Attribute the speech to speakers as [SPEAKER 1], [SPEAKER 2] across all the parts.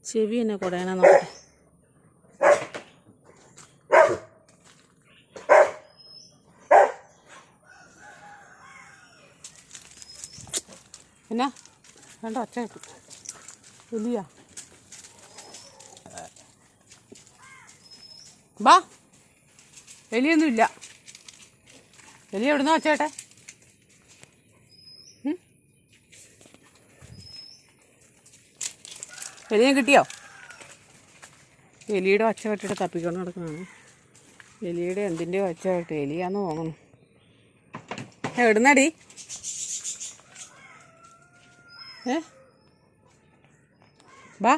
[SPEAKER 1] ചെവി എന്നെ കുടയണ നോക്കട്ടെ. എന്നാ വേണ്ട ഒച്ച കിട്ടും. എലിയാ ബാ. എലിയൊന്നുമില്ല. എലി എവിടുന്ന ഒച്ചേട്ടെ? എലിയെ കിട്ടിയോ? എലിയുടെ ഒച്ച കേട്ടിട്ട് തപ്പിക്കൊണ്ട് നടക്കുന്നതാണ്. എലിയുടെ എന്തിൻ്റെയോ ഒച്ച കേട്ട്. എലിയാന്ന് തോന്നുന്നു. എവിടുന്നടി? ബാ.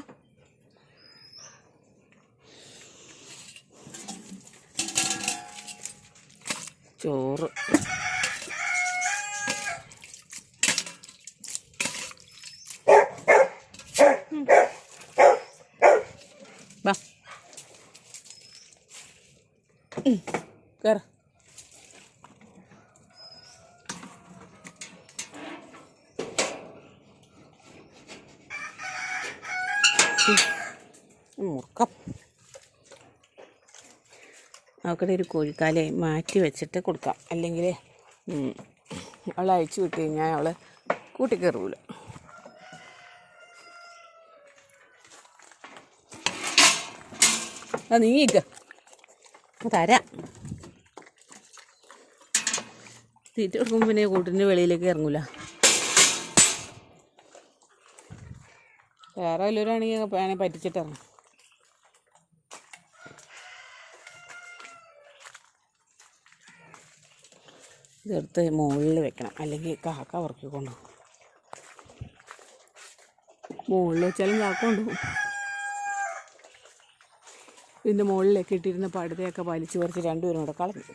[SPEAKER 1] ചോറ് ബാ കയറ. മുറുക്കം അവക്കടെ ഒരു കോഴിക്കാലെ മാറ്റി വെച്ചിട്ട് കൊടുക്കാം. അല്ലെങ്കിൽ അവളെ അയച്ചു വിട്ട് കഴിഞ്ഞാൽ അവൾ കൂട്ടിക്കയറൂല. നീക്ക തരാം. തീറ്റ കൊടുക്കുമ്പോൾ പിന്നെ കൂട്ടിൻ്റെ വെളിയിലേക്ക് ഇറങ്ങൂല. വേറെ വല്ലവരാണെങ്കിൽ വേണേൽ പറ്റിച്ചിട്ടിറങ്ങും. ഇതെടുത്ത് മുകളിൽ വെക്കണം, അല്ലെങ്കിൽ കാക്ക ഉറക്കിക്കൊണ്ടു. മുകളിൽ വെച്ചാലും കാക്ക കൊണ്ടുപോകും. ഇതിൻ്റെ മുകളിലേക്ക് ഇട്ടിരുന്ന പടുതയൊക്കെ വലിച്ചു പറിച്ച് രണ്ടുപേരും കൂടെ കളഞ്ഞു.